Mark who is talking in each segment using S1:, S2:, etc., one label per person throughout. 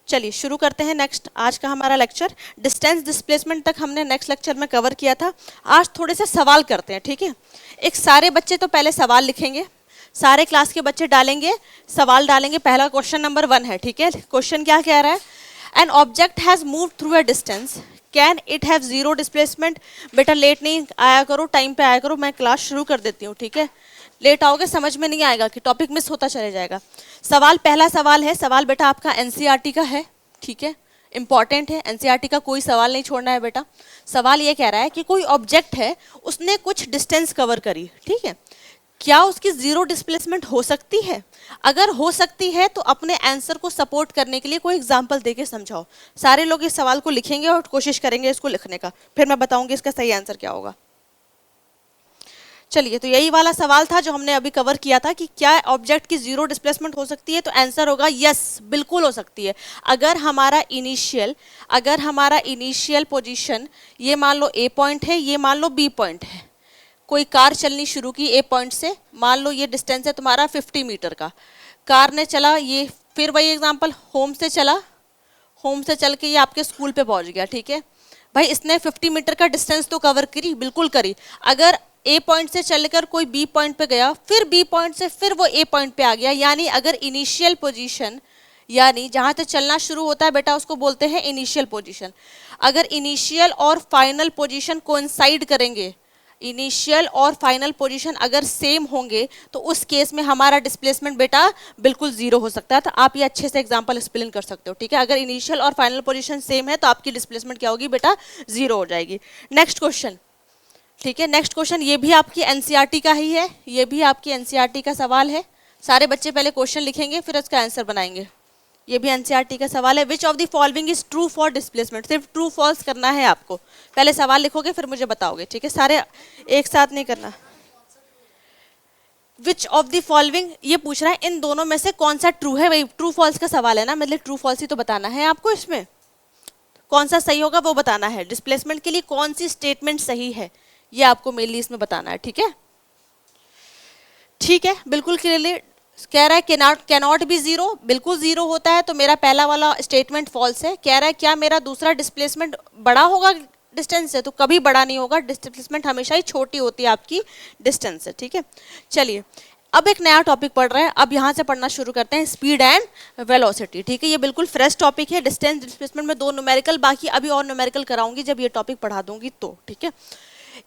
S1: चलिए शुरू करते हैं नेक्स्ट आज का हमारा लेक्चर। डिस्टेंस डिस्प्लेसमेंट तक हमने नेक्स्ट लेक्चर में कवर किया था। आज थोड़े से सवाल करते हैं, ठीक है। एक सारे बच्चे तो पहले सवाल लिखेंगे, सारे क्लास के बच्चे डालेंगे सवाल डालेंगे। पहला क्वेश्चन नंबर 1 है, ठीक है। क्वेश्चन क्या कह रहा है? An object has move through a distance, can it have zero displacement. बेटा लेट नहीं आया करो, टाइम पे आया करो, मैं क्लास शुरू कर देती हूँ, ठीक है। लेट आओगे समझ में नहीं आएगा कि टॉपिक मिस होता चले जाएगा। सवाल पहला सवाल है, सवाल बेटा आपका एनसीईआरटी का है, ठीक है, इंपॉर्टेंट है। एनसीईआरटी का कोई सवाल नहीं छोड़ना है बेटा। सवाल ये कह रहा है कि कोई ऑब्जेक्ट है, उसने कुछ डिस्टेंस कवर करी, ठीक है, क्या उसकी जीरो डिस्प्लेसमेंट हो सकती है? अगर हो सकती है तो अपने आंसर को सपोर्ट करने के लिए कोई एग्जांपल देके समझाओ। सारे लोग इस सवाल को लिखेंगे और कोशिश करेंगे इसको लिखने का, फिर मैं बताऊंगी इसका सही आंसर क्या होगा। चलिए, तो यही वाला सवाल था जो हमने अभी कवर किया था कि क्या ऑब्जेक्ट की जीरो डिस्प्लेसमेंट हो सकती है। तो आंसर होगा यस, बिल्कुल हो सकती है। अगर हमारा इनिशियल पोजीशन ये मान लो ए पॉइंट है, ये मान लो बी पॉइंट है। कोई कार चलनी शुरू की ए पॉइंट से, मान लो ये डिस्टेंस है तुम्हारा 50 मीटर का। कार ने चला, ये फिर वही एग्जाम्पल, होम से चला, होम से चल के ये आपके स्कूल पे पहुंच गया, ठीक है भाई। इसने 50 मीटर का डिस्टेंस तो कवर करी, बिल्कुल करी। अगर ए पॉइंट से चलकर कोई बी पॉइंट पे गया, फिर बी पॉइंट से फिर वो ए पॉइंट पे आ गया, यानी अगर इनिशियल पोजीशन, यानी जहां से चलना शुरू होता है बेटा उसको बोलते हैं इनिशियल पोजीशन। अगर इनिशियल और फाइनल पोजीशन कोइंसाइड करेंगे, इनिशियल और फाइनल पोजीशन अगर सेम होंगे, तो उस केस में हमारा डिस्प्लेसमेंट बेटा बिल्कुल जीरो हो सकता है। तो आप ये अच्छे से एग्जांपल एक्सप्लेन कर सकते हो, ठीक है। अगर इनिशियल और फाइनल पोजीशन सेम है तो आपकी डिस्प्लेसमेंट क्या होगी बेटा? जीरो हो जाएगी। नेक्स्ट क्वेश्चन, ठीक है। नेक्स्ट क्वेश्चन ये भी आपकी एनसीईआरटी का ही है, ये भी आपकी एनसीईआरटी का सवाल है। सारे बच्चे पहले क्वेश्चन लिखेंगे फिर उसका आंसर बनाएंगे। ये भी एनसीईआरटी का सवाल है। Which of the following is true for displacement. सिर्फ ट्रू फॉल्स करना है आपको, पहले सवाल लिखोगे फिर मुझे बताओगे, ठीक है। सारे एक साथ नहीं करना। विच ऑफ द फॉलोइंग ये पूछ रहा है इन दोनों में से कौन सा ट्रू है। भाई ट्रू फॉल्स का सवाल है ना, मतलब ट्रू फॉल्स ही तो बताना है आपको। इसमें कौन सा सही होगा वो बताना है। डिस्प्लेसमेंट के लिए कौन सी स्टेटमेंट सही है ये आपको मेनली इसमें बताना है, ठीक है। ठीक है, बिल्कुल क्लियरली कह रहा है कैनॉट बी जीरो, बिल्कुल जीरो होता है। तो मेरा पहला वाला स्टेटमेंट फॉल्स है। कह रहा है क्या मेरा दूसरा डिस्प्लेसमेंट बड़ा होगा डिस्टेंस से, तो कभी बड़ा नहीं होगा। डिस्प्लेसमेंट हमेशा ही छोटी होती है आपकी डिस्टेंस से, ठीक है। चलिए अब एक नया टॉपिक पढ़ रहे हैं। अब यहाँ से पढ़ना शुरू करते हैं, स्पीड एंड वेलोसिटी, ठीक है। ये बिल्कुल फ्रेश टॉपिक है। डिस्टेंस डिस्प्लेसमेंट में 2 न्यूमेरिकल, बाकी अभी और न्यूमेरिकल कराऊंगी जब ये टॉपिक पढ़ा दूंगी तो, ठीक है।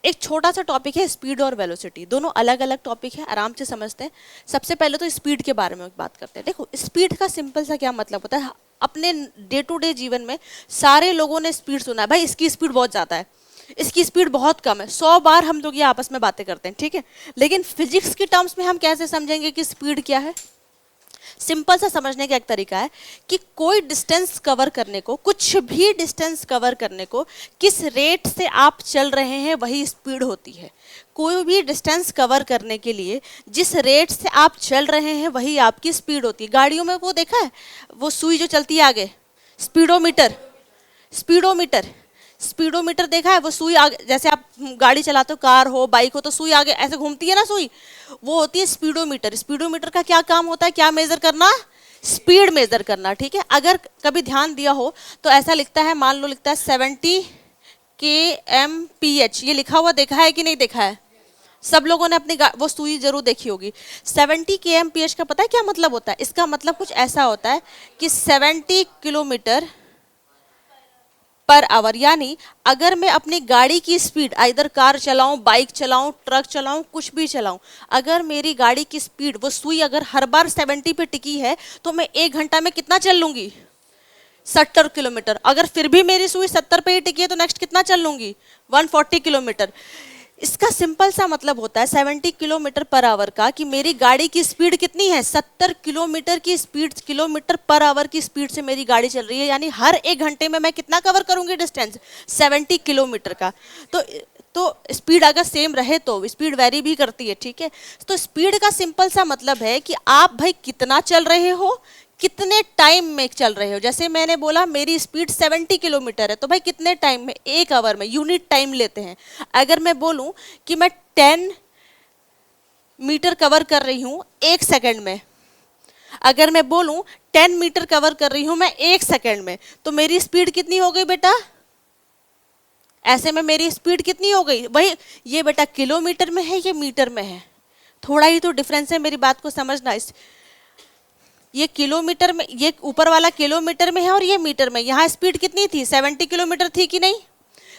S1: एक छोटा सा टॉपिक है स्पीड और वेलोसिटी, दोनों अलग अलग टॉपिक है, आराम से समझते हैं। सबसे पहले तो स्पीड के बारे में बात करते हैं। देखो स्पीड का सिंपल सा क्या मतलब होता है। अपने डे टू डे जीवन में सारे लोगों ने स्पीड सुना है, भाई इसकी स्पीड बहुत ज़्यादा है, इसकी स्पीड बहुत कम है। 100 बार हम लोग ये आपस में बातें करते हैं, ठीक है। लेकिन फिजिक्स के टर्म्स में हम कैसे समझेंगे कि स्पीड क्या है? सिंपल सा समझने का एक तरीका है कि कोई डिस्टेंस कवर करने को, कुछ भी डिस्टेंस कवर करने को किस रेट से आप चल रहे हैं वही स्पीड होती है। कोई भी डिस्टेंस कवर करने के लिए जिस रेट से आप चल रहे हैं वही आपकी स्पीड होती है। गाड़ियों में वो देखा है, वो सुई जो चलती है आगे, स्पीडोमीटर, स्पीडोमीटर, स्पीडोमीटर देखा है, वो सुई आगे, जैसे आप गाड़ी चलाते हो, कार हो बाइक हो, तो सुई आगे ऐसे घूमती है ना सुई, वो होती है स्पीडोमीटर। स्पीडोमीटर का क्या काम होता है? क्या मेजर करना? स्पीड मेजर करना, ठीक है। अगर कभी ध्यान दिया हो तो ऐसा लिखता है, मान लो लिखता है 70 kmph, ये लिखा हुआ देखा है कि नहीं देखा है? सब लोगों ने अपनी वो सुई जरूर देखी होगी। 70 kmph का पता है क्या मतलब होता है? इसका मतलब कुछ ऐसा होता है कि 70 किलोमीटर पर आवर, यानी अगर मैं अपनी गाड़ी की स्पीड, इधर कार चलाऊं, बाइक चलाऊं, ट्रक चलाऊं, कुछ भी चलाऊं, अगर मेरी गाड़ी की स्पीड, वो सुई अगर हर बार 70 पे टिकी है तो मैं 1 घंटा में कितना चल लूंगी? 70 किलोमीटर। अगर फिर भी मेरी सुई 70 पे ही टिकी है तो नेक्स्ट कितना चल लूंगी? 140 किलोमीटर। इसका सिंपल सा मतलब होता है 70 किलोमीटर पर आवर का कि मेरी गाड़ी की स्पीड कितनी है? 70 किलोमीटर की स्पीड, किलोमीटर पर आवर की स्पीड से मेरी गाड़ी चल रही है, यानी हर 1 घंटे में मैं कितना कवर करूंगी डिस्टेंस? 70 किलोमीटर का। तो स्पीड अगर सेम रहे तो स्पीड वेरी भी करती है, ठीक है। तो स्पीड का सिंपल सा मतलब है कि आप भाई कितना चल रहे हो, कितने टाइम में चल रहे हो। जैसे मैंने बोला मेरी स्पीड 70 किलोमीटर है, तो भाई कितने टाइम में? 1 आवर में, यूनिट टाइम लेते हैं। अगर मैं बोलूं कि मैं 10 मीटर कवर कर रही हूं 1 सेकंड में, अगर मैं बोलूं 10 मीटर कवर कर रही हूं मैं 1 सेकेंड में, तो मेरी स्पीड कितनी हो गई बेटा? ऐसे में मेरी स्पीड कितनी हो गई? वही, ये बेटा किलोमीटर में है, ये मीटर में है, थोड़ा ही तो डिफरेंस है, मेरी बात को समझना। ये किलोमीटर में, ये ऊपर वाला किलोमीटर में है और ये मीटर में। यहाँ स्पीड कितनी थी? 70 किलोमीटर थी कि नहीं?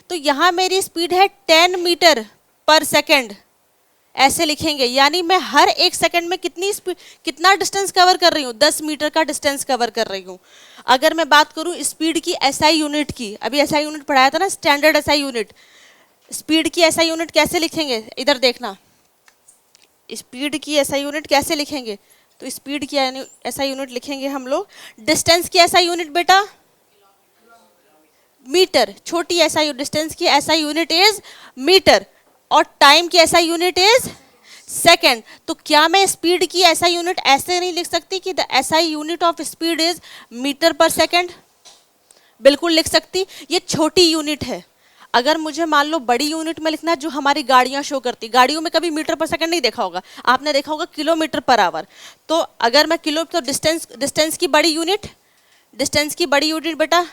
S1: तो यहाँ मेरी स्पीड है 10 मीटर पर सेकेंड, ऐसे लिखेंगे। यानी मैं हर 1 सेकेंड में कितना डिस्टेंस कवर कर रही हूँ? 10 मीटर का डिस्टेंस कवर कर रही हूँ। अगर मैं बात करूँ स्पीड की एसआई यूनिट की, अभी एसआई यूनिट पढ़ाया था ना, स्टैंडर्ड एसआई यूनिट। स्पीड की एसआई यूनिट कैसे लिखेंगे? इधर देखना, स्पीड की एसआई यूनिट कैसे लिखेंगे? तो स्पीड की एसआई यूनिट लिखेंगे हम लोग, डिस्टेंस की एसआई यूनिट बेटा मीटर, छोटी एसआई डिस्टेंस की एसआई यूनिट इज मीटर, और टाइम की एसआई यूनिट इज सेकेंड। तो क्या मैं स्पीड की एसआई यूनिट ऐसे नहीं लिख सकती कि the SI unit of speed is metre per second? बिल्कुल लिख सकती। ये छोटी यूनिट है। अगर मुझे मान लो बड़ी यूनिट में लिखना है, जो हमारी गाड़ियां शो करती, गाड़ियों में कभी मीटर पर सेकंड नहीं देखा होगा, आपने देखा होगा किलोमीटर पर आवर। तो अगर मैं किलो, तो डिस्टेंस की बड़ी यूनिट, डिस्टेंस की बड़ी यूनिट बेटा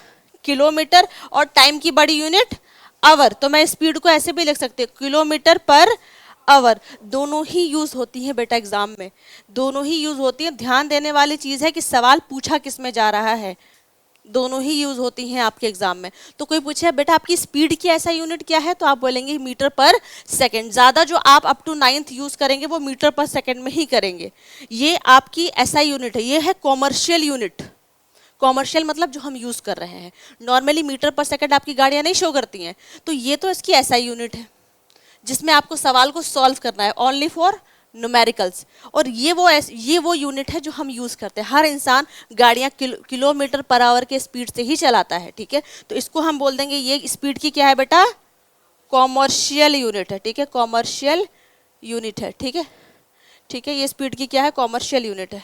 S1: किलोमीटर, और टाइम की बड़ी यूनिट आवर। तो मैं स्पीड को ऐसे भी लिख सकती हूँ, किलोमीटर पर आवर। दोनों ही यूज होती हैं बेटा एग्जाम में, दोनों ही यूज होती हैं। ध्यान देने वाली चीज है कि सवाल पूछा किस में जा रहा है, दोनों ही यूज होती हैं आपके एग्जाम में। तो कोई पूछे बेटा आपकी स्पीड की ऐसा यूनिट क्या है, तो आप बोलेंगे मीटर पर सेकंड। ज्यादा जो आप अप टू 9th यूज करेंगे वो मीटर पर सेकंड में ही करेंगे। ये आपकी ऐसा यूनिट है, ये है कॉमर्शियल यूनिट। कॉमर्शियल मतलब जो हम यूज कर रहे हैं, नॉर्मली मीटर पर सेकंड आपकी गाड़ियां नहीं शो करती हैं। तो ये तो इसकी ऐसा यूनिट है जिसमें आपको सवाल को सॉल्व करना है, ओनली फॉर न्यूमेरिकल्स। और ये वो यूनिट है जो हम यूज करते हैं। हर इंसान गाड़ियां किलोमीटर पर आवर के स्पीड से ही चलाता है, ठीक है। तो इसको हम बोल देंगे ये स्पीड की क्या है बेटा? कॉमर्शियल यूनिट है, ठीक है, कॉमर्शियल यूनिट है, ठीक है, ठीक है। ये स्पीड की क्या है? कॉमर्शियल यूनिट है,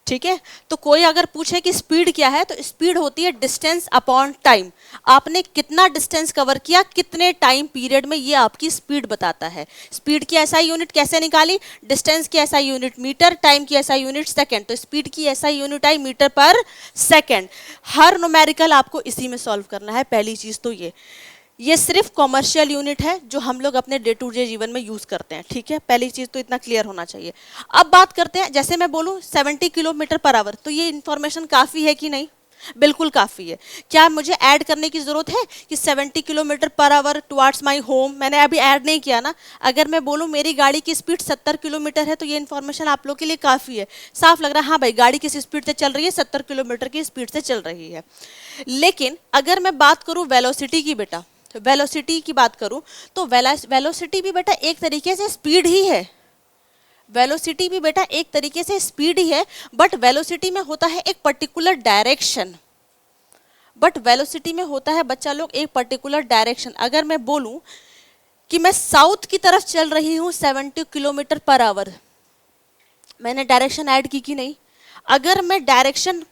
S1: ठीक है। तो कोई अगर पूछे कि स्पीड क्या है, तो स्पीड होती है डिस्टेंस अपॉन टाइम। आपने कितना डिस्टेंस कवर किया कितने टाइम पीरियड में, ये आपकी स्पीड बताता है। स्पीड की एसआई यूनिट कैसे निकाली? डिस्टेंस की एसआई यूनिट मीटर, टाइम की एसआई यूनिट सेकंड। तो स्पीड की एसआई यूनिट आई मीटर पर सेकंड। हर न्यूमेरिकल आपको इसी में सॉल्व करना है। पहली चीज तो ये सिर्फ कॉमर्शियल यूनिट है जो हम लोग अपने डे टू डे जीवन में यूज करते हैं, ठीक है। पहली चीज तो इतना क्लियर होना चाहिए। अब बात करते हैं, जैसे मैं बोलूं 70 किलोमीटर पर आवर, तो ये इंफॉर्मेशन काफी है कि नहीं? बिल्कुल काफी है। क्या मुझे ऐड करने की जरूरत है कि 70 kilometre per hour towards my home? मैंने अभी ऐड नहीं किया ना। अगर मैं बोलूं मेरी गाड़ी की स्पीड 70 किलोमीटर है, तो ये इन्फॉर्मेशन आप लोग के लिए काफी है। साफ लग रहा है, हाँ भाई गाड़ी किस स्पीड से चल रही है? 70 किलोमीटर की स्पीड से चल रही है। लेकिन अगर मैं बात करूं वेलोसिटी की बेटा, वेलोसिटी की बात करूं, तो वेलोसिटी भी बेटा एक तरीके से स्पीड ही है। वेलोसिटी भी बेटा एक तरीके से स्पीड ही है, बट वेलोसिटी में होता है एक पर्टिकुलर डायरेक्शन। बट वेलोसिटी में होता है बच्चा लोग एक पर्टिकुलर डायरेक्शन। अगर मैं बोलूं कि मैं साउथ की तरफ चल रही हूं 70 किलोमीटर पर आवर, मैंने डायरेक्शन ऐड की कि नहीं? अगर मैं डायरेक्शन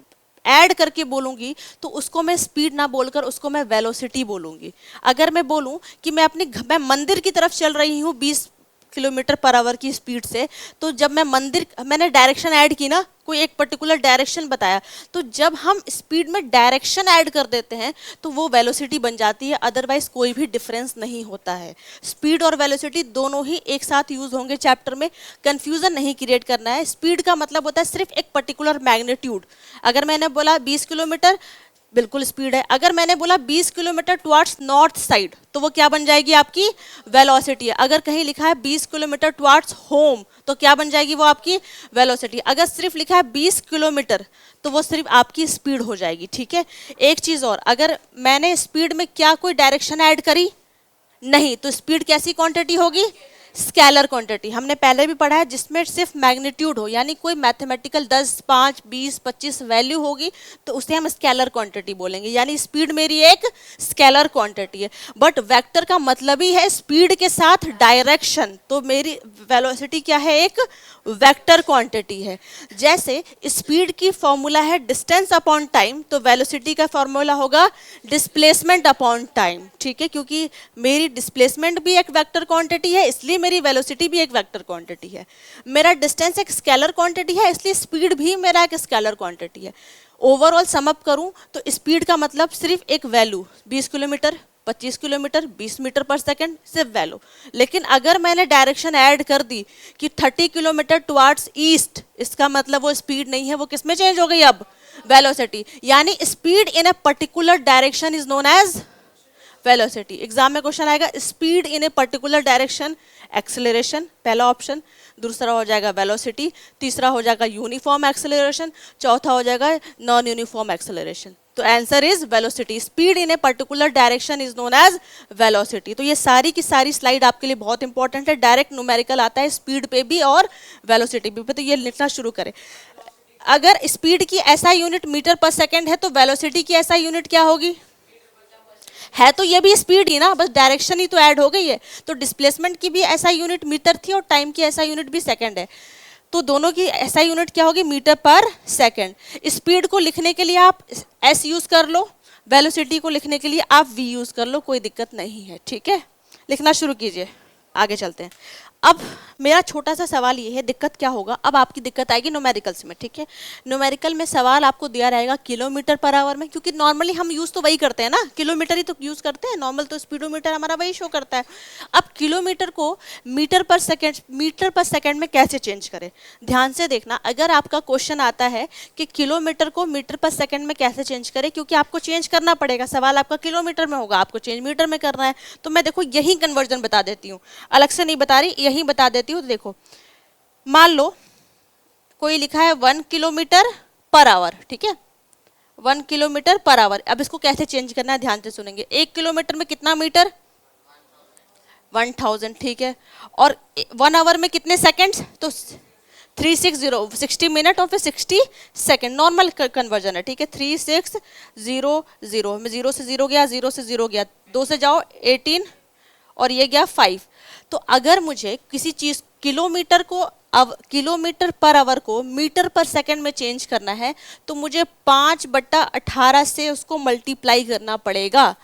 S1: ऐड करके बोलूंगी तो उसको मैं स्पीड ना बोलकर उसको मैं वेलोसिटी बोलूंगी। अगर मैं बोलूं कि मैं मंदिर की तरफ चल रही हूं 20 किलोमीटर पर आवर की स्पीड से, तो जब मैंने डायरेक्शन ऐड की ना, कोई एक पर्टिकुलर डायरेक्शन बताया, तो जब हम स्पीड में डायरेक्शन ऐड कर देते हैं तो वो वेलोसिटी बन जाती है। अदरवाइज कोई भी डिफरेंस नहीं होता है। स्पीड और वेलोसिटी दोनों ही एक साथ यूज होंगे चैप्टर में, कंफ्यूजन नहीं क्रिएट करना है। स्पीड का मतलब होता है सिर्फ एक पर्टिकुलर मैग्नीट्यूड। अगर मैंने बोला 20 किलोमीटर, बिल्कुल स्पीड है। अगर मैंने बोला 20 किलोमीटर टुवर्ड्स नॉर्थ साइड, तो वो क्या बन जाएगी? आपकी वेलोसिटी है। अगर कहीं लिखा है 20 किलोमीटर टुवर्ड्स होम, तो क्या बन जाएगी? वो आपकी वेलोसिटी। अगर सिर्फ लिखा है 20 किलोमीटर, तो वो सिर्फ आपकी स्पीड हो जाएगी, ठीक है। एक चीज और, अगर मैंने स्पीड में क्या कोई डायरेक्शन ऐड करी? नहीं, तो स्पीड कैसी क्वांटिटी होगी? Scalar quantity. हमने पहले भी पढ़ा है, जिसमें सिर्फ मैग्नीट्यूड हो, यानी कोई मैथमेटिकल 10, 5, 20, 25 वैल्यू होगी, तो उसे हम स्केलर क्वांटिटी बोलेंगे। यानी स्पीड मेरी एक स्केलर क्वांटिटी है। बट वेक्टर का मतलब ही है स्पीड के साथ डायरेक्शन, तो मेरी वेलोसिटी क्या है? एक वेक्टर क्वांटिटी है। जैसे स्पीड की फॉर्मूला है डिस्टेंस अपॉन टाइम, तो वेलोसिटी का फॉर्मूला होगा डिस्प्लेसमेंट अपॉन टाइम, ठीक है। क्योंकि मेरी डिस्प्लेसमेंट भी एक वेक्टर क्वांटिटी है, इसलिए मेरी वेलोसिटी भी एक वेक्टर क्वांटिटी है, मेरा डिस्टेंस एक स्केलर क्वांटिटी है, इसलिए स्पीड भी मेरा एक स्केलर क्वांटिटी है। ओवरऑल समअप करूं तो स्पीड का मतलब सिर्फ एक वैल्यू 20 किलोमीटर, 25 किलोमीटर, 20 मीटर पर सेकंड, सिर्फ वैल्यू। लेकिन अगर मैंने डायरेक्शन ऐड कर दी कि 30 किलोमीटर टुवर्ड्स ईस्ट, इसका मतलब वो स्पीड नहीं है, वो किस में चेंज हो गई अब, वेलोसिटी। यानी speed in a particular direction is known as velocity. Exam में क्वेश्चन आएगा speed in a particular direction, acceleration पहला ऑप्शन, दूसरा हो जाएगा वेलोसिटी, तीसरा हो जाएगा यूनिफॉर्म एक्सेलरेशन, चौथा हो जाएगा नॉन यूनिफॉर्म एक्सेलरेशन। तो answer is velocity. Speed in a particular direction is known as velocity. तो ये सारी की सारी स्लाइड आपके लिए बहुत इंपॉर्टेंट है, डायरेक्ट न्यूमेरिकल आता है स्पीड पे भी और वेलोसिटी पे। तो ये लिखना शुरू करें। अगर स्पीड की SI unit metre per second है तो वेलोसिटी की एसआई यूनिट क्या होगी, है तो ये भी स्पीड ही ना, बस डायरेक्शन ही तो ऐड हो गई है। तो डिस्प्लेसमेंट की भी एसआई यूनिट मीटर थी और टाइम की एसआई यूनिट भी सेकंड है, तो दोनों की एसआई यूनिट क्या होगी, मीटर पर सेकंड। स्पीड को लिखने के लिए आप एस यूज कर लो, वेलोसिटी को लिखने के लिए आप वी यूज कर लो, कोई दिक्कत नहीं है। ठीक है, लिखना शुरू कीजिए, आगे चलते हैं। अब मेरा छोटा सा सवाल ये है, दिक्कत क्या होगा, अब आपकी दिक्कत आएगी न्यूमेरिकल्स में। ठीक है, न्यूमेरिकल में सवाल आपको दिया रहेगा किलोमीटर पर आवर में, क्योंकि नॉर्मली हम यूज़ तो वही करते हैं ना, किलोमीटर ही तो यूज़ करते हैं, नॉर्मल तो स्पीडोमीटर हमारा वही शो करता है। अब किलोमीटर को मीटर पर सेकेंड में कैसे चेंज करें, ध्यान से देखना। अगर आपका क्वेश्चन आता है कि किलोमीटर को मीटर पर सेकेंड में कैसे चेंज करें, क्योंकि आपको चेंज करना पड़ेगा, सवाल आपका किलोमीटर में होगा, आपको चेंज मीटर में करना है, तो मैं देखो यही कन्वर्जन बता देती हूँ, अलग से नहीं बता रही, यही बता देती हूँ। देखो मान लो कोई लिखा है 1 किलोमीटर पर आवर, ठीक है, 1 किलोमीटर पर आवर। अब इसको कैसे चेंज करना है, ध्यान से सुनेंगे। 1 किलोमीटर में कितना मीटर, 1000, ठीक है, और 1 आवर में कितने सेकंड्स, तो 360, 60 मिनट और फिर 60 सेकंड, नॉर्मल कन्वर्जन है। ठीक है, 3600 में 0 से 0 गया, 0 से 0 गया, 2 से जाओ 18 और ये गया 5। तो अगर मुझे किसी चीज़ किलोमीटर पर आवर को मीटर पर सेकंड में चेंज करना है तो मुझे 5/18 से उसको मल्टीप्लाई करना पड़ेगा।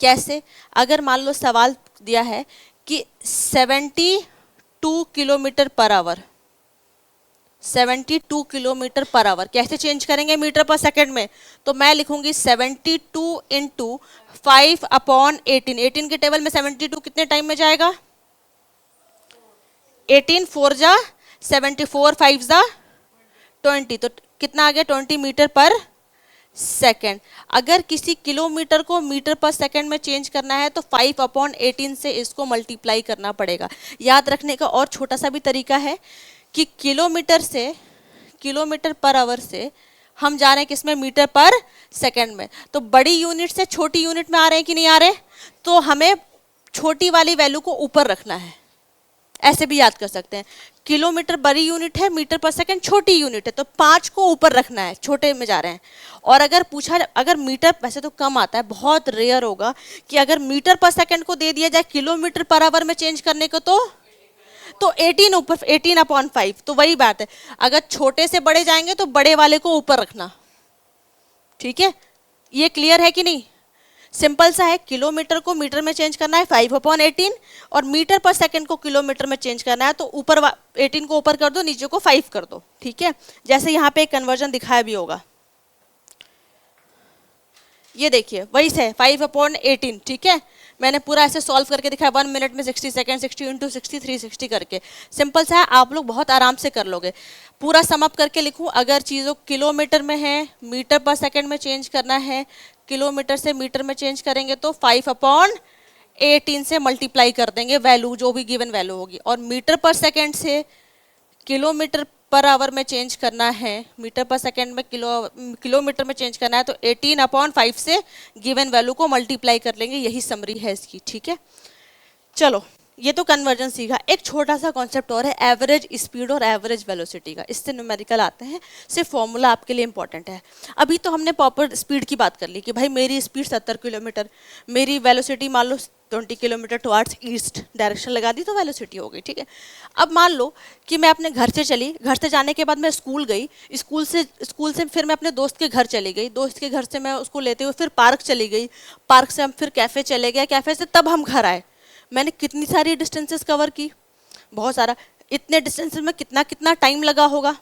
S1: कैसे, अगर मान लो सवाल दिया है कि 72 kilometre per hour, 72 kilometre per hour कैसे चेंज करेंगे मीटर पर सेकंड में, तो मैं लिखूंगी 72 इंटू 5/18। 18 के टेबल में 72 कितने टाइम में जाएगा, 18 4 जा 74, 5 जा 20, तो कितना आ गया, 20 मीटर पर सेकंड। अगर किसी किलोमीटर को मीटर पर सेकंड में चेंज करना है तो 5/18 से इसको मल्टीप्लाई करना पड़ेगा। याद रखने का और छोटा सा भी तरीका है कि किलोमीटर पर आवर से हम जा रहे हैं किसमें, मीटर पर सेकंड में, तो बड़ी यूनिट से छोटी यूनिट में आ रहे हैं कि नहीं आ रहे, तो हमें छोटी वाली वैल्यू को ऊपर रखना है, ऐसे भी याद कर सकते हैं। किलोमीटर बड़ी यूनिट है, मीटर पर सेकंड छोटी यूनिट है, तो 5 को ऊपर रखना है, छोटे में जा रहे हैं। और अगर पूछा, अगर मीटर, वैसे तो कम आता है, बहुत रेयर होगा कि अगर मीटर पर सेकंड को दे दिया जाए किलोमीटर पर आवर में चेंज करने को, तो 18 ऊपर, 18/5, तो वही बात है, अगर छोटे से बड़े जाएंगे तो बड़े वाले को ऊपर रखना। ठीक है, ये क्लियर है कि नहीं, सिंपल सा है। किलोमीटर को मीटर में चेंज करना है 5/18 और मीटर पर सेकंड को किलोमीटर में चेंज करना है, तो ऊपर 18 को ऊपर कर दो, नीचे को 5 कर दो। ठीक है, जैसे यहाँ पे एक कन्वर्जन दिखाया भी होगा, ये देखिए वही से 5/18। ठीक है, मैंने पूरा ऐसे सॉल्व करके दिखाया, 1 मिनट में 60 सेकंड, 60 इंटू 60 360 करके, सिंपल सा है, आप लोग बहुत आराम से कर लोगे। पूरा समअप करके लिखूं, अगर चीज़ों किलोमीटर में है, मीटर पर सेकंड में चेंज करना है, किलोमीटर से मीटर में चेंज करेंगे तो 5/18 से मल्टीप्लाई कर देंगे वैल्यू, जो भी गिवन वैल्यू होगी, और मीटर पर सेकंड से किलोमीटर पर आवर में चेंज करना है, मीटर पर सेकंड में किलोमीटर में चेंज करना है, तो 18/5 से गिवन वैल्यू को मल्टीप्लाई कर लेंगे, यही समरी है इसकी। ठीक है, चलो ये तो कन्वर्जन सीखा। एक छोटा सा कॉन्सेप्ट और है, एवरेज स्पीड और एवरेज वेलोसिटी का, इससे न्यूमेरिकल आते हैं, सिर्फ फॉर्मूला आपके लिए इंपॉर्टेंट है। अभी तो हमने प्रॉपर स्पीड की बात कर ली कि भाई मेरी स्पीड 70 किलोमीटर, मेरी वेलोसिटी मान लो 20 किलोमीटर टुवर्ड्स ईस्ट, डायरेक्शन लगा दी तो वेलोसिटी हो गई। ठीक है, अब मान लो कि मैं अपने घर से चली, घर से जाने के बाद मैं स्कूल गई, स्कूल से फिर मैं अपने दोस्त के घर चली गई, दोस्त के घर से मैं उसको लेते हुए फिर पार्क चली गई, पार्क से हम फिर कैफ़े चले गए, कैफ़े से तब हम घर आए, मैंने कितनी सारी डिस्टेंसेस कवर की, बहुत सारा, इतने डिस्टेंस में कितना कितना टाइम लगा होगा,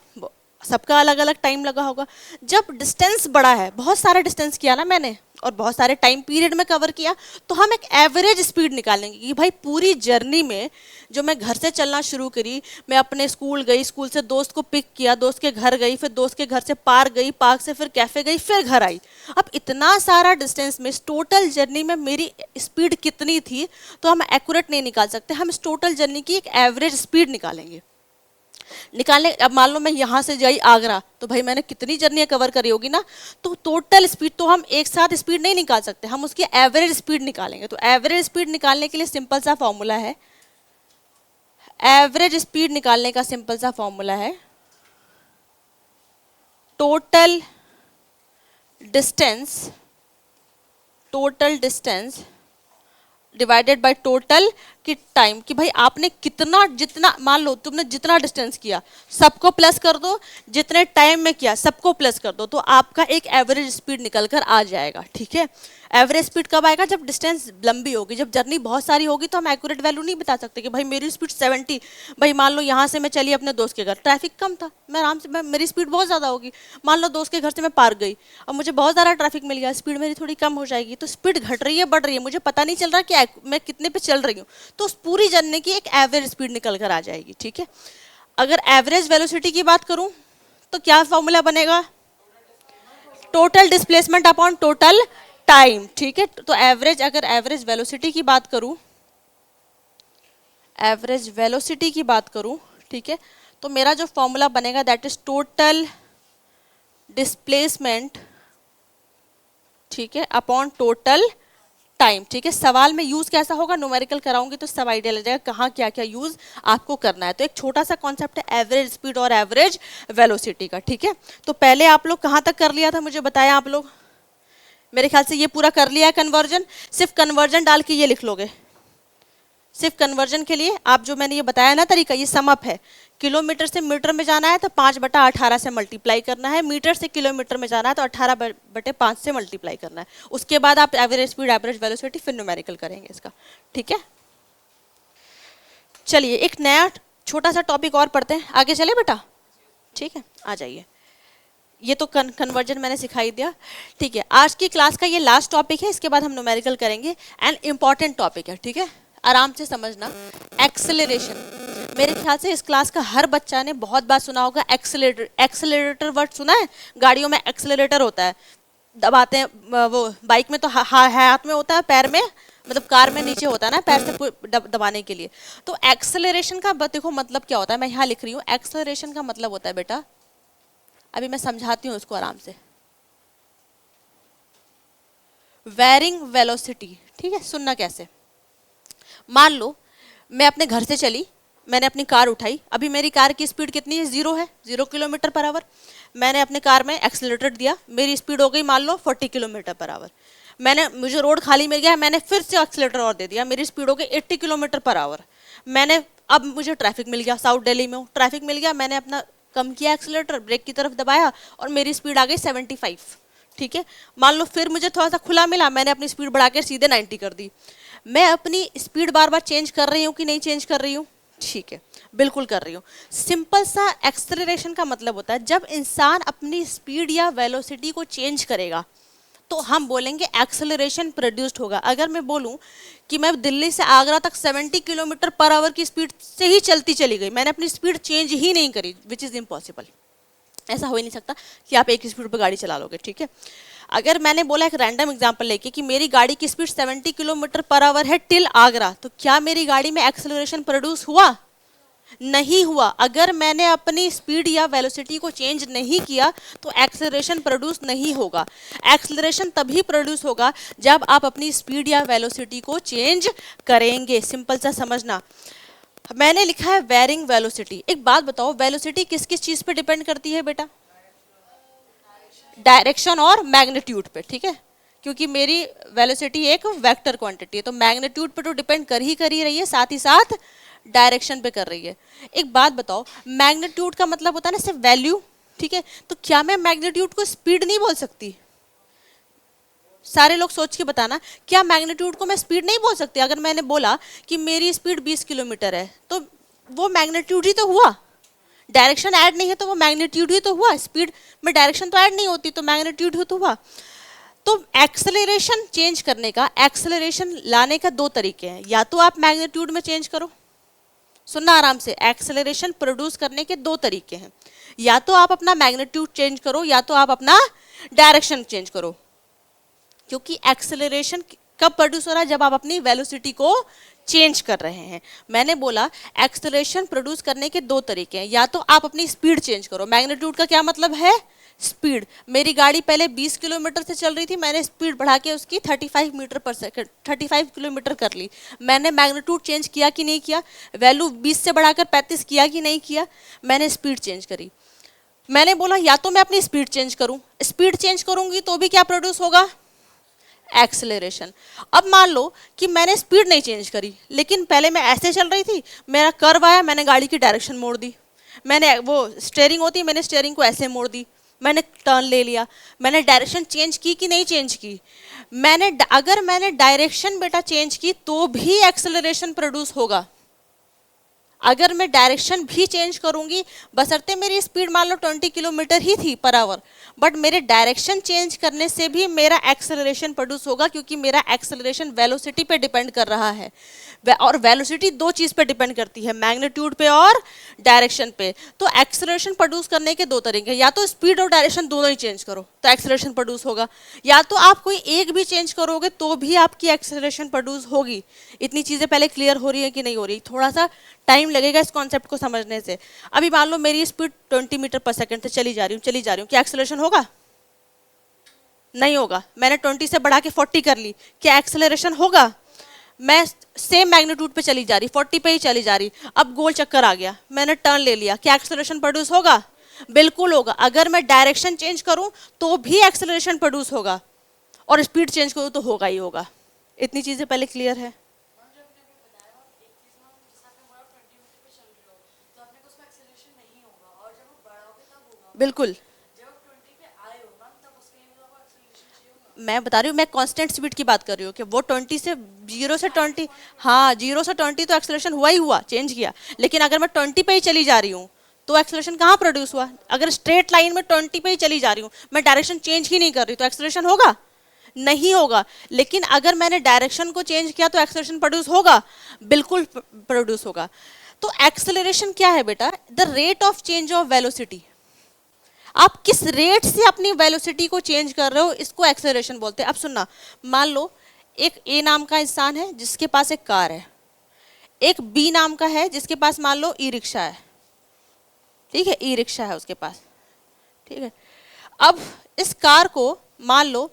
S1: सबका अलग अलग टाइम लगा होगा। जब डिस्टेंस बड़ा है, बहुत सारा डिस्टेंस किया ना मैंने और बहुत सारे टाइम पीरियड में कवर किया, तो हम एक एवरेज स्पीड निकालेंगे कि भाई पूरी जर्नी में जो मैं घर से चलना शुरू करी, मैं अपने स्कूल गई, स्कूल से दोस्त को पिक किया, दोस्त के घर गई, फिर दोस्त के घर से पार्क गई, पार्क से फिर कैफे गई, फिर घर आई। अब इतना सारा डिस्टेंस में इस टोटल जर्नी में मेरी स्पीड कितनी थी, तो हम एक्यूरेट नहीं निकाल सकते, हम इस टोटल जर्नी की एक एवरेज स्पीड निकालेंगे। अब मान लो मैं यहाँ से गई आगरा, तो भाई मैंने कितनी जर्नी कवर करी होगी ना, तो टोटल स्पीड तो हम एक साथ स्पीड नहीं निकाल सकते, हम उसकी एवरेज स्पीड निकालेंगे। तो एवरेज स्पीड निकालने के लिए सिंपल सा फॉर्मूला है, एवरेज स्पीड निकालने का सिंपल सा फॉर्मूला है total distance divided by total की टाइम, कि भाई आपने कितना, जितना मान लो तुमने जितना डिस्टेंस किया सबको प्लस कर दो, जितने टाइम में किया सबको प्लस कर दो, तो आपका एक एवरेज स्पीड निकल कर आ जाएगा। ठीक है, एवरेज स्पीड कब आएगा? जब डिस्टेंस लंबी होगी, जब जर्नी बहुत सारी होगी, तो हम एक्यूरेट वैल्यू नहीं बता सकते कि भाई मेरी स्पीड 70, भाई मान लो यहाँ से मैं चली अपने दोस्त के घर, ट्रैफिक कम था, मैं आराम से, मेरी स्पीड बहुत ज़्यादा होगी, मान लो दोस्त के घर से मैं पार्क गई, अब मुझे बहुत ज़्यादा ट्रैफिक मिल गया, स्पीड मेरी थोड़ी कम हो जाएगी, तो स्पीड घट रही है बढ़ रही है मुझे पता नहीं चल रहा कि मैं कितने पे चल रही हूँ, तो उस पूरी जर्नी की एक एवरेज स्पीड निकल कर आ जाएगी। ठीक है, अगर एवरेज वेलोसिटी की बात करूं तो क्या फॉर्मूला बनेगा? Total displacement upon total time. ठीक है, तो एवरेज, अगर एवरेज वेलोसिटी की बात करूं, एवरेज वेलोसिटी की बात करूं, ठीक है, तो मेरा जो फॉर्मूला बनेगा दैट इज टोटल डिस्प्लेसमेंट, ठीक है, अपॉन टोटल टाइम। ठीक है, सवाल में यूज कैसा होगा, न्यूमेरिकल कराऊंगी तो सब आइडिया लग जाएगा कहाँ क्या क्या यूज आपको करना है। तो एक छोटा सा कॉन्सेप्ट है एवरेज स्पीड और एवरेज वेलोसिटी का। ठीक है, तो पहले आप लोग कहाँ तक कर लिया था मुझे बताया आप लोग? मेरे ख्याल से ये पूरा कर लिया है कन्वर्जन, सिर्फ कन्वर्जन डाल के ये लिख लोगे, सिर्फ कन्वर्जन के लिए आप जो मैंने ये बताया ना तरीका, ये समअप है, किलोमीटर से मीटर में जाना है तो 5/18 से मल्टीप्लाई करना है, मीटर से किलोमीटर में जाना है तो 18/5 से मल्टीप्लाई करना है, उसके बाद आप एवरेज स्पीड एवरेज वेलोसिटी फिर न्यूमेरिकल करेंगे इसका। ठीक है, चलिए एक नया छोटा सा टॉपिक और पढ़ते हैं, आगे चले बेटा? ठीक है, आ जाइए, ये तो कन्वर्जन मैंने सिखाई दिया। ठीक है, आज की क्लास का ये लास्ट टॉपिक है, इसके बाद हम न्यूमेरिकल करेंगे, एंड इम्पॉर्टेंट टॉपिक है। ठीक है, आराम से समझना। एक्सेलरेशन, मेरे ख्याल से इस क्लास का हर बच्चा ने बहुत बार सुना होगा एक्सेलरेटर, एक्सेलरेटर वर्ड सुना है? गाड़ियों में एक्सेलरेटर होता है, दबाते हैं, वो बाइक में तो हाथ में होता है, पैर में, मतलब कार में नीचे होता है ना, पैर से दबाने के लिए। तो एक्सेलरेशन का देखो मतलब क्या होता है, मैं यहाँ लिख रही हूँ, एक्सेलरेशन का मतलब होता है बेटा, अभी मैं समझाती हूँ उसको आराम से, वेरिंग वेलोसिटी। ठीक है, सुनना कैसे, मान लो मैं अपने घर से चली, मैंने अपनी कार उठाई, अभी मेरी कार की स्पीड कितनी है? 0 है, 0 किलोमीटर पर आवर। मैंने अपने कार में एक्सेलरेटर दिया, मेरी स्पीड हो गई मान लो 40 किलोमीटर पर आवर। मुझे रोड खाली मिल गया, मैंने फिर से एक्सेलरेटर और दे दिया, मेरी स्पीड हो गई 80 किलोमीटर पर आवर। अब मुझे ट्रैफिक मिल गया, साउथ दिल्ली में हूँ, ट्रैफिक मिल गया, मैंने अपना कम किया एक्सेलरेटर, ब्रेक की तरफ दबाया और मेरी स्पीड आ गई 75। ठीक है, मान लो फिर मुझे थोड़ा सा खुला मिला, मैंने अपनी स्पीड बढ़ा के सीधे 90 कर दी। मैं अपनी स्पीड बार बार चेंज कर रही हूँ कि नहीं चेंज कर रही हूँ? ठीक है, बिल्कुल कर रही हूँ। सिंपल सा एक्सेलरेशन का मतलब होता है जब इंसान अपनी स्पीड या वेलोसिटी को चेंज करेगा तो हम बोलेंगे एक्सेलरेशन प्रोड्यूस्ड होगा। अगर मैं बोलूँ कि मैं दिल्ली से आगरा तक 70 किलोमीटर पर आवर की स्पीड से ही चलती चली गई, मैंने अपनी स्पीड चेंज ही नहीं करी, विच इज़ इम्पॉसिबल, ऐसा हो ही नहीं सकता कि आप एक स्पीड पर गाड़ी चला लोगे। ठीक है, अगर मैंने बोला एक रैंडम एग्जांपल लेके कि मेरी गाड़ी की स्पीड 70 किलोमीटर पर आवर है टिल आगरा, तो क्या मेरी गाड़ी में एक्सेलरेशन प्रोड्यूस हुआ? नहीं हुआ। अगर मैंने अपनी स्पीड या वेलोसिटी को चेंज नहीं किया तो एक्सेलरेशन प्रोड्यूस नहीं होगा। एक्सेलरेशन तभी प्रोड्यूस होगा जब आप अपनी स्पीड या वेलोसिटी को चेंज करेंगे। सिंपल सा समझना। मैंने लिखा है वेरिंग वेलोसिटी। एक बात बताओ, वेलोसिटी किस किस चीज पे डिपेंड करती है बेटा? डायरेक्शन और मैग्नीट्यूड पे। ठीक है, क्योंकि मेरी वेलोसिटी एक वेक्टर क्वांटिटी है तो मैग्नीट्यूड पे तो डिपेंड कर ही रही है, साथ ही साथ डायरेक्शन पे कर रही है। एक बात बताओ, मैग्नीट्यूड का मतलब होता है ना सिर्फ वैल्यू। ठीक है, तो क्या मैं मैग्नीट्यूड को स्पीड नहीं बोल सकती? सारे लोग सोच के बताना, क्या मैग्नीट्यूड को मैं स्पीड नहीं बोल सकती? अगर मैंने बोला कि मेरी स्पीड 20 किलोमीटर है तो वो मैग्नीट्यूड ही तो हुआ, डायरेक्शन ऐड नहीं है तो वो मैग्नीट्यूड ही तो हुआ, स्पीड में डायरेक्शन तो ऐड नहीं होती तो मैग्नीट्यूड ही तो हुआ। तो एक्सेलरेशन चेंज करने का, एक्सेलरेशन लाने का दो तरीके हैं, या तो आप मैग्नीट्यूड में चेंज करो, सुनना आराम से, एक्सेलरेशन प्रोड्यूस करने के दो तरीके हैं, या तो आप अपना मैग्नीट्यूड चेंज करो या तो आप अपना डायरेक्शन चेंज करो। क्योंकि एक्सेलरेशन कब प्रोड्यूस हो रहा है, जब आप अपनी वेलोसिटी को चेंज कर रहे हैं। मैंने बोला एक्सेलरेशन प्रोड्यूस करने के दो तरीके हैं, या तो आप अपनी स्पीड चेंज करो, मैग्नीट्यूड का क्या मतलब है, स्पीड। मेरी गाड़ी पहले 20 किलोमीटर से चल रही थी, मैंने स्पीड बढ़ा के उसकी 35 मीटर पर सेकंड 35 किलोमीटर कर ली, मैंने मैग्नीट्यूड चेंज किया कि नहीं किया, वैल्यू 20 से बढ़ाकर 35 किया कि नहीं किया, मैंने स्पीड चेंज करी। मैंने बोला या तो मैं अपनी स्पीड चेंज करूं, स्पीड चेंज करूंगी तो भी क्या प्रोड्यूस होगा, एक्सेलरेशन। अब मान लो कि मैंने स्पीड नहीं चेंज करी, लेकिन पहले मैं ऐसे चल रही थी, मेरा कर्व आया, मैंने गाड़ी की डायरेक्शन मोड़ दी, मैंने वो स्टीयरिंग होती है, मैंने स्टीयरिंग को ऐसे मोड़ दी, मैंने टर्न ले लिया, मैंने डायरेक्शन चेंज की कि नहीं चेंज की, अगर मैंने डायरेक्शन बेटा चेंज की तो भी एक्सेलरेशन प्रोड्यूस होगा। अगर मैं डायरेक्शन भी चेंज करूंगी, बशर्ते मेरी स्पीड मान लो 20 किलोमीटर ही थी पर आवर, बट मेरे डायरेक्शन चेंज करने से भी मेरा एक्सेलरेशन प्रोड्यूस होगा, क्योंकि मेरा एक्सेलरेशन वेलोसिटी पे डिपेंड कर रहा है, और वेलोसिटी दो चीज़ पे डिपेंड करती है, मैग्नीट्यूड पे और डायरेक्शन पे। तो एक्सेलरेशन प्रोड्यूस करने के दो तरीके, या तो स्पीड और डायरेक्शन दोनों ही चेंज करो तो एक्सेलरेशन प्रोड्यूस होगा, या तो आप कोई एक भी चेंज करोगे तो भी आपकी एक्सेलरेशन प्रोड्यूस होगी। इतनी चीज़ें पहले क्लियर हो रही है कि नहीं हो रही, थोड़ा सा टाइम लगेगा इस कॉन्सेप्ट को समझने से। अभी मान लो मेरी स्पीड 20 मीटर पर सेकंड से चली जा रही हूँ, क्या एक्सेलरेशन होगा, नहीं होगा। मैंने 20 से बढ़ा के 40 कर ली, क्या एक्सेलरेशन होगा, मैं सेम मैग्नीट्यूड पे चली जा रही, 40 पे ही चली जा रही, अब गोल चक्कर आ गया, मैंने टर्न ले लिया, क्या एक्सेलरेशन प्रोड्यूस होगा, बिल्कुल होगा। अगर मैं डायरेक्शन चेंज करूं तो भी एक्सेलरेशन प्रोड्यूस होगा, और स्पीड चेंज करूं तो होगा ही होगा। इतनी चीजें पहले क्लियर है। बिल्कुल, मैं बता रही हूँ, मैं कांस्टेंट स्पीड की बात कर रही हूँ कि वो 20 से 0 से 20, हाँ 0 से 20 तो एक्सेलरेशन हुआ ही हुआ, चेंज किया, लेकिन अगर मैं 20 पे ही चली जा रही हूँ तो एक्सेलरेशन कहाँ प्रोड्यूस हुआ, अगर स्ट्रेट लाइन में 20 पे ही चली जा रही हूँ, मैं डायरेक्शन चेंज ही नहीं कर रही तो एक्सेलरेशन होगा, नहीं होगा। लेकिन अगर मैंने डायरेक्शन को चेंज किया तो एक्सेलरेशन प्रोड्यूस होगा, बिल्कुल प्रोड्यूस होगा। तो एक्सेलरेशन क्या है बेटा, the rate of change of velocity, आप किस रेट से अपनी वेलोसिटी को चेंज कर रहे हो, इसको एक्सेलरेशन बोलते हैं। अब सुनना, मान लो एक ए नाम का इंसान है जिसके पास एक कार है, एक बी नाम का है जिसके पास मान लो ई रिक्शा है, ठीक है, ई रिक्शा है उसके पास, ठीक है। अब इस कार को मान लो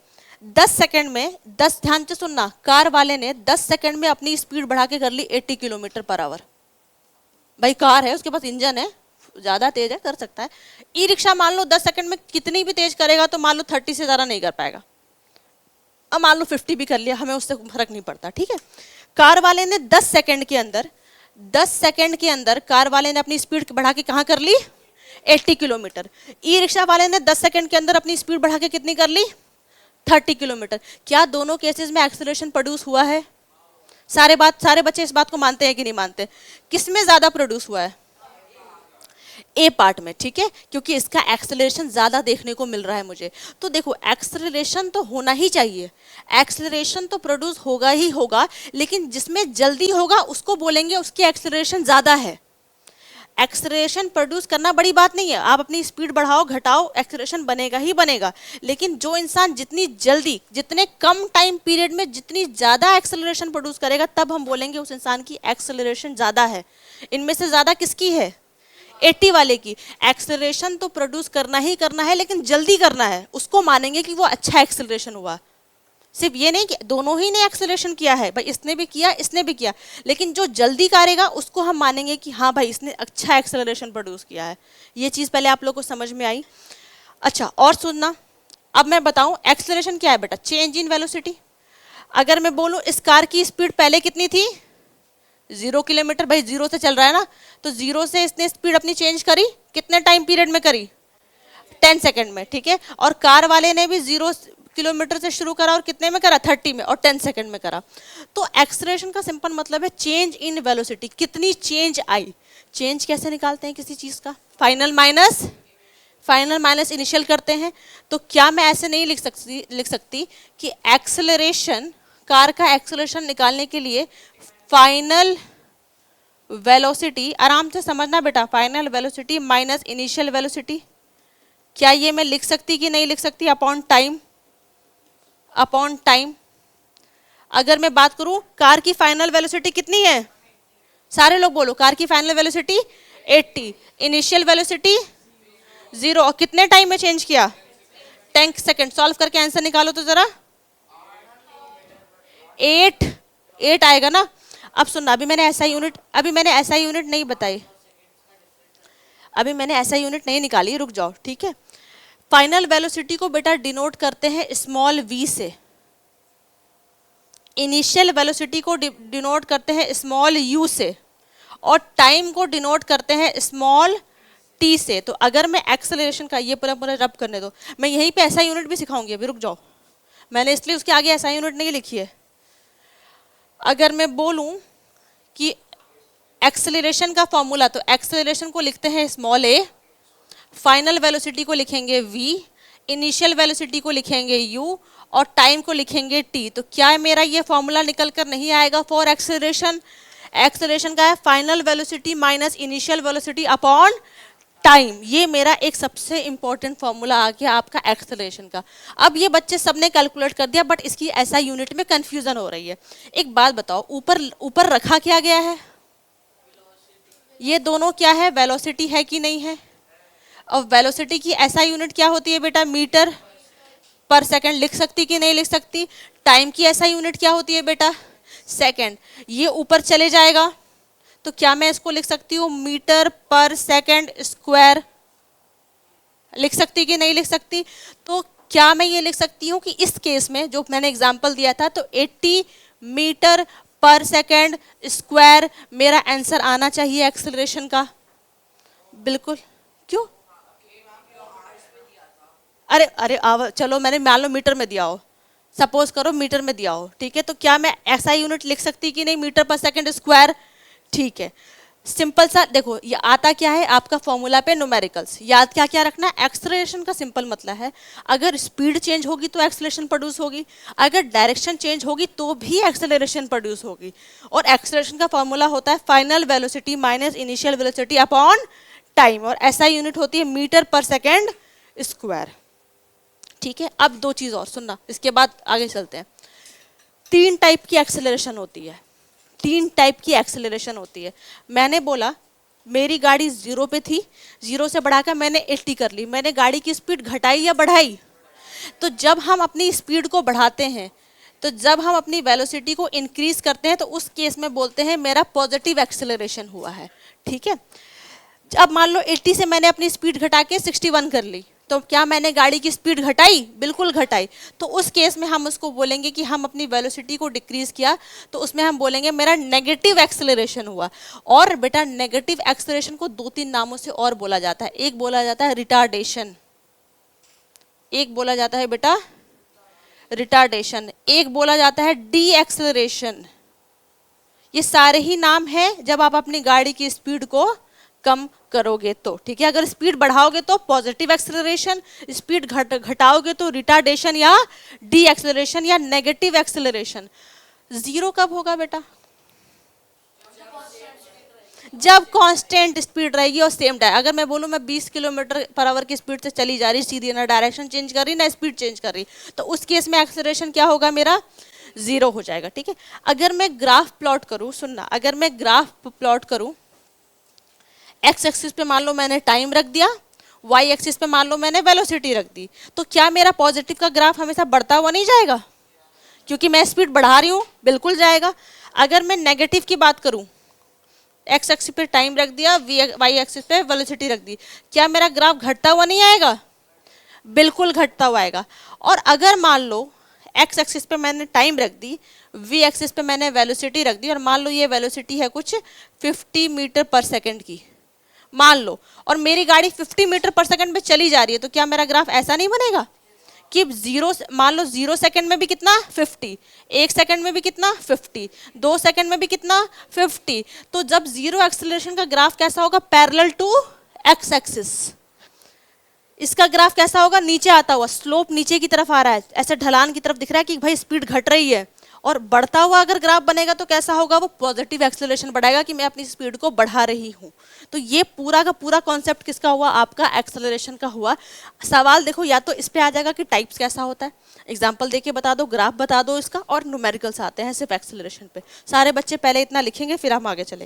S1: 10 सेकंड में, 10 ध्यान से सुनना, कार वाले ने 10 सेकंड में अपनी स्पीड बढ़ा के कर ली 80 किलोमीटर पर आवर। भाई कार है, उसके पास इंजन है, ज्यादा तेज है, कर सकता है। ई रिक्शा मान लो 10 सेकंड में कितनी भी तेज करेगा तो मान लो 30 से ज्यादा नहीं कर पाएगा, अब मान लो 50 भी कर लिया, हमें उससे फर्क नहीं पड़ता, ठीक है। कार वाले ने 10 सेकंड के अंदर, 10 सेकंड के अंदर कार वाले ने अपनी स्पीड बढ़ा के कहाँ कर ली, 80 किलोमीटर। ई रिक्शा वाले ने 10 सेकंड के अंदर अपनी स्पीड बढ़ा के कितनी कर ली, 30 किलोमीटर। क्या दोनों केसेस में एक्सेलरेशन प्रोड्यूस हुआ है, सारे बच्चे इस बात को मानते हैं कि नहीं मानते, किसमें ज्यादा प्रोड्यूस हुआ है, ए पार्ट में, ठीक है, क्योंकि इसका एक्सेलरेशन ज्यादा देखने को मिल रहा है मुझे। तो देखो एक्सेलरेशन तो होना ही चाहिए, एक्सेलरेशन तो प्रोड्यूस होगा ही होगा, लेकिन जिसमें जल्दी होगा उसको बोलेंगे उसकी एक्सेलरेशन ज्यादा है। एक्सेलरेशन प्रोड्यूस करना बड़ी बात नहीं है, आप अपनी स्पीड बढ़ाओ घटाओ एक्सेलरेशन बनेगा ही बनेगा, लेकिन जो इंसान जितनी जल्दी, जितने कम टाइम पीरियड में जितनी ज्यादा एक्सेलरेशन प्रोड्यूस करेगा, तब हम बोलेंगे उस इंसान की एक्सेलरेशन ज्यादा है। इनमें से ज्यादा किसकी है, 80 वाले की। एक्सेलरेशन तो प्रोड्यूस करना ही करना है, लेकिन जल्दी करना है, उसको मानेंगे कि वो अच्छा एक्सेलरेशन हुआ। सिर्फ ये नहीं कि दोनों ही ने एक्सेलरेशन किया है, भाई इसने भी किया इसने भी किया, लेकिन जो जल्दी करेगा उसको हम मानेंगे कि हाँ भाई इसने अच्छा एक्सेलरेशन प्रोड्यूस किया है। ये चीज़ पहले आप लोग को समझ में आई। अच्छा और सुनना, अब मैं बताऊं एक्सेलरेशन क्या है बेटा, चेंज इन वेलोसिटी। अगर मैं बोलूं इस कार की स्पीड पहले कितनी थी, 0 किलोमीटर, भाई 0 से चल रहा है ना, तो 0 से इसने स्पीड अपनी चेंज करी, कितने टाइम पीरियड में करी, 10 सेकंड में, ठीक है। और कार वाले ने भी 0 किलोमीटर से शुरू करा और कितने में करा, 30 में, और 10 सेकंड में करा। तो एक्सेलरेशन का सिंपल मतलब है चेंज इन वेलोसिटी, कितनी चेंज आई, चेंज कैसे निकालते हैं किसी चीज का? फाइनल माइनस इनिशियल करते हैं। तो क्या मैं ऐसे नहीं लिख सकती कि एक्सेलरेशन, कार का एक्सेलरेशन निकालने के लिए फाइनल वेलोसिटी, आराम से समझना बेटा, final velocity minus initial velocity, क्या ये मैं लिख सकती कि नहीं लिख सकती? Upon time. अगर मैं बात करूं कार की फाइनल वेलोसिटी कितनी है, सारे लोग बोलो, कार की फाइनल वेलोसिटी 80, इनिशियल वेलोसिटी 0, और कितने टाइम में चेंज किया? 10 सेकेंड। सॉल्व करके आंसर निकालो तो जरा। 8 आएगा ना। अब सुनना, अभी मैंने ऐसा यूनिट नहीं बताई, अभी मैंने ऐसा यूनिट नहीं निकाली, रुक जाओ, ठीक है। फाइनल वेलोसिटी को बेटा डिनोट करते हैं स्मॉल v से, इनिशियल वेलोसिटी को डिनोट करते हैं स्मॉल u से, और टाइम को डिनोट करते हैं स्मॉल t से। तो अगर मैं एक्सेलरेशन का, ये पूरा रब करने दो, मैं यहीं पे ऐसा यूनिट भी सिखाऊंगी, अभी रुक जाओ, मैंने इसलिए उसके आगे ऐसा यूनिट नहीं लिखी है। अगर मैं बोलूं कि एक्सेलरेशन का फॉर्मूला, तो एक्सेलरेशन को लिखते हैं स्मॉल a, फाइनल वेलोसिटी को लिखेंगे v, इनिशियल वेलोसिटी को लिखेंगे u, और टाइम को लिखेंगे t। तो क्या मेरा ये फॉर्मूला निकल कर नहीं आएगा फॉर एक्सेलरेशन? एक्सेलरेशन का है final velocity minus initial velocity upon time. ये मेरा एक सबसे इंपॉर्टेंट फॉर्मूला आ गया आपका एक्सेलरेशन का। अब ये बच्चे सबने कैलकुलेट कर दिया, बट इसकी ऐसा यूनिट में कंफ्यूजन हो रही है। एक बात बताओ, ऊपर रखा क्या गया है? ये दोनों क्या है? वेलोसिटी है कि नहीं है? और वेलोसिटी की ऐसा यूनिट क्या होती है बेटा? मीटर पर सेकंड। लिख सकती कि नहीं लिख सकती? टाइम की ऐसा यूनिट क्या होती है बेटा? सेकंड। ये ऊपर चले जाएगा, तो क्या मैं इसको लिख सकती हूँ मीटर पर सेकंड स्क्वायर? लिख सकती कि नहीं लिख सकती? तो क्या मैं ये लिख सकती हूँ कि इस केस में जो मैंने एग्जांपल दिया था, तो 80 मीटर पर सेकंड स्क्वायर मेरा आंसर आना चाहिए एक्सेलरेशन का। बिल्कुल। क्यों? अरे चलो, मैंने मान लो मीटर में दिया हो, सपोज करो मीटर में दिया हो, ठीक है, तो क्या मैं ऐसा यूनिट लिख सकती कि नहीं, मीटर पर सेकंड स्क्वायर? ठीक है, सिंपल सा देखो, ये आता क्या है आपका फॉर्मूला पे न्यूमेरिकल्स। याद क्या क्या रखना है? एक्सेलरेशन का सिंपल मतलब है, अगर स्पीड चेंज होगी तो एक्सेलरेशन प्रोड्यूस होगी, अगर डायरेक्शन चेंज होगी तो भी एक्सेलरेशन प्रोड्यूस होगी। और एक्सेलरेशन का फॉर्मूला होता है final velocity minus initial velocity upon time, और ऐसा यूनिट होती है मीटर पर सेकेंड स्क्वायर। ठीक है, अब दो चीज और सुनना, इसके बाद आगे चलते हैं। 3 टाइप की एक्सेलरेशन होती है, 3 टाइप की एक्सेलरेशन होती है। मैंने बोला मेरी गाड़ी 0 पे थी, 0 से बढ़ाकर मैंने 80 कर ली, मैंने गाड़ी की स्पीड घटाई या बढ़ाई? तो जब हम अपनी स्पीड को बढ़ाते हैं, तो जब हम अपनी वेलोसिटी को इंक्रीज करते हैं, तो उस केस में बोलते हैं मेरा पॉजिटिव एक्सेलरेशन हुआ है। ठीक है, अब मान लो 80 से मैंने अपनी स्पीड घटा के 61 कर ली, तो क्या मैंने गाड़ी की स्पीड घटाई? बिल्कुल घटाई। तो उस केस में हम उसको बोलेंगे कि हम अपनी वेलोसिटी को डिक्रीज किया, तो उसमें हम बोलेंगे मेरा नेगेटिव एक्सेलरेशन हुआ। और बेटा नेगेटिव एक्सेलरेशन को 2-3 नामों से और बोला जाता है। एक बोला जाता है रिटार्डेशन, एक बोला जाता है बेटा रिटार्डेशन, एक बोला जाता है डी एक्सेलरेशन। ये सारे ही नाम हैं जब आप अपनी गाड़ी की स्पीड को कम करोगे तो। ठीक है, अगर स्पीड बढ़ाओगे तो पॉजिटिव एक्सेलरेशन, स्पीड घटाओगे तो रिटार्डेशन या डी एक्सेलरेशन या नेगेटिव एक्सेलरेशन। 0 कब होगा बेटा? जब कांस्टेंट स्पीड रहेगी और सेम टाइम। अगर मैं बोलूँ मैं 20 किलोमीटर पर आवर की स्पीड से चली जा रही सीधी, ना डायरेक्शन चेंज कर रही ना स्पीड चेंज कर रही, तो उस केस में एक्सेलरेशन क्या होगा मेरा? 0 हो जाएगा। ठीक है, अगर मैं ग्राफ प्लॉट करूँ, सुनना, अगर मैं ग्राफ प्लॉट करूँ, एक्स एक्सिस पे मान लो मैंने टाइम रख दिया, वाई एक्सिस पे मान लो मैंने वेलोसिटी रख दी, तो क्या मेरा पॉजिटिव का ग्राफ हमेशा बढ़ता हुआ नहीं जाएगा? क्योंकि मैं स्पीड बढ़ा रही हूँ, बिल्कुल जाएगा। अगर मैं नेगेटिव की बात करूँ, एक्स एक्सिस पे टाइम रख दिया, वाई एक्सिस पे वेलोसिटी रख दी, क्या मेरा ग्राफ घटता हुआ नहीं आएगा? बिल्कुल घटता हुआ आएगा। और अगर मान लो एक्स एक्सिस पे मैंने टाइम रख दी, वी एक्सिस पे मैंने वेलोसिटी रख दी, और मान लो ये वेलोसिटी है कुछ 50 मीटर पर सेकेंड की, मान लो, और मेरी गाड़ी 50 मीटर पर सेकंड में चली जा रही है, तो क्या मेरा ग्राफ ऐसा नहीं बनेगा? कि जीरो, मान लो 0 सेकंड में भी कितना 50, 1 सेकंड में भी कितना 50, 2 सेकंड में भी कितना 50। तो जब जीरो एक्सेलरेशन का ग्राफ कैसा होगा, पैरेलल टू एक्स एक्सिस। इसका ग्राफ कैसा होगा, नीचे आता हुआ, स्लोप नीचे की तरफ आ रहा है, ऐसे ढलान की तरफ दिख रहा है कि भाई स्पीड घट रही है। और बढ़ता हुआ अगर ग्राफ बनेगा तो कैसा होगा, वो पॉजिटिव एक्सेलरेशन बढ़ाएगा कि मैं अपनी स्पीड को बढ़ा रही हूँ। तो ये पूरा का पूरा कॉन्सेप्ट किसका हुआ, आपका एक्सेलरेशन का हुआ। सवाल देखो या तो इस पे आ जाएगा कि टाइप्स कैसा होता है, एग्जाम्पल देके बता दो, ग्राफ बता दो इसका, और न्यूमेरिकल्स आते हैं सिर्फ एक्सेलरेशन पे। सारे बच्चे पहले इतना लिखेंगे फिर हम आगे चलेंगे।